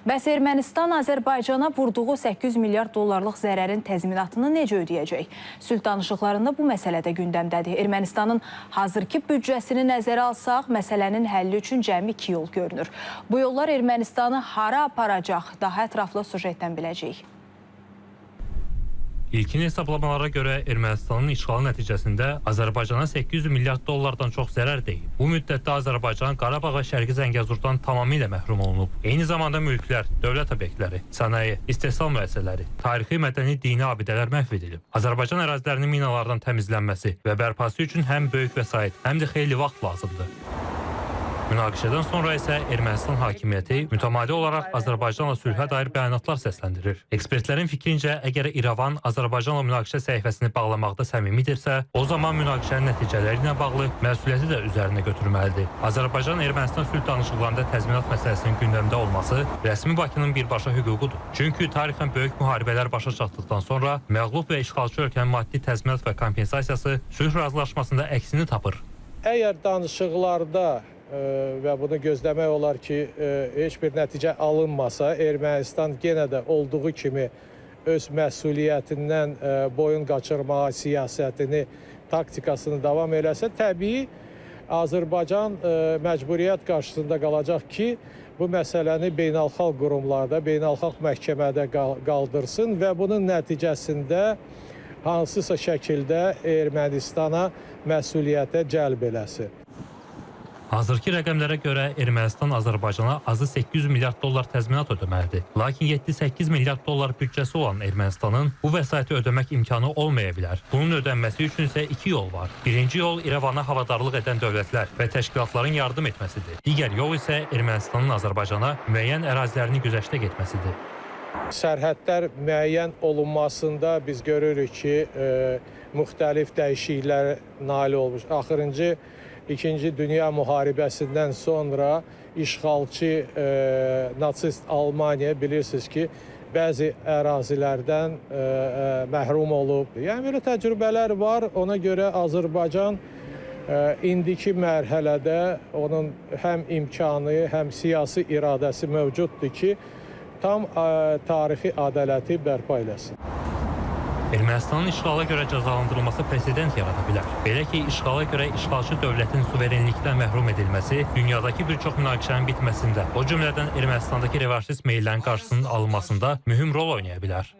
Bəs Ermənistan Azərbaycana vurduğu 800 milyard dollarlıq zərərin təzminatını necə ödəyəcək? Sülh danışıqlarında bu məsələ də gündəmdədir. Ermənistanın hazırki büdcəsini nəzərə alsaq, məsələnin həlli üçün cəmi 2 yol görünür. Bu yollar Ermənistanı hara aparacaq? Daha ətraflı sujetdən biləcəyik. İlkin hesablamalara görə Ermənistanın işğalı nəticəsində Azərbaycana 800 milyard dollardan çox zərər deyib. Bu müddətdə Azərbaycan Qarabağ və Şərqi Zəngəzurdan tamamilə məhrum olunub. Eyni zamanda mülklər, dövlət obyektləri, sənaye, istehsal müəssisələri, tarixi, mədəni, dini abidələr məhv edilib. Azərbaycan ərazilərinin minalardan təmizlənməsi və bərpası üçün həm böyük vəsait, həm də xeyli vaxt lazımdır. Münaqişədən sonra isə Ermənistan hakimiyyəti mütəmadi olaraq Azərbaycanla sülhə dair bəyanatlar səsləndirir. Ekspertlərin fikrincə, əgər İrəvan Azərbaycanla münaqişə səhifəsini bağlamaqda səmimidirsə, o zaman münaqişənin nəticələri ilə bağlı məsuliyyəti də üzərinə götürməlidir. Azərbaycan-Ermənistan sülh danışıqlarında təzminat məsələsinin gündəmdə olması rəsmi Bakının birbaşa hüququdur. Çünki tarixən böyük müharibələr başa çatdıqdan sonra məğlub və işğalçı ölkənin maddi təzminat və kompensasiyası sülh razılaşmasında əksini tapır. Əgər danışıqlarda və bunu gözləmək olar ki, heç bir nəticə alınmasa, Ermənistan yenə də olduğu kimi öz məsuliyyətindən boyun qaçırmağa siyasətini, taktikasını davam eləsə, təbii Azərbaycan məcburiyyət qarşısında qalacaq ki, bu məsələni beynəlxalq qurumlarda, beynəlxalq məhkəmədə qaldırsın və bunun nəticəsində hansısa şəkildə Ermənistana məsuliyyətə cəlb eləsin. Hazırki rəqəmlərə görə Ermənistan Azərbaycana azı 800 milyard dollar təzminat ödəməlidir. Lakin 7-8 milyard dollar büdcəsi olan Ermənistanın bu vəsaiti ödəmək imkanı olmaya bilər. Bunun ödənməsi üçün isə 2 yol var. Birinci yol İrəvana havadarlıq edən dövlətlər və təşkilatların yardım etməsidir. Digər yol isə Ermənistanın Azərbaycana müəyyən ərazilərini güzəştə getməsidir. Sərhədlər müəyyən olunmasında biz görürük ki, müxtəlif dəyişikliklər nail olmuş. Axırıncı İkinci Dünya Müharibəsindən sonra işğalçı nasist Almaniya bilirsiniz ki, bəzi ərazilərdən məhrum olub. Yəni belə təcrübələr var. Ona görə Azərbaycan indiki mərhələdə onun həm imkanı, həm siyasi iradəsi mövcuddur ki, tam tarixi ədaləti bərpa eləsin. Ermənistanın işğala görə cəzalandırılması president yarada bilər. Belə ki, işğala görə işğalçı dövlətin suverenlikdən məhrum edilməsi dünyadakı bir çox münaqişənin bitməsində, o cümlədən Ermənistandakı revanşist meyillərin qarşısının alınmasında mühüm rol oynaya bilər.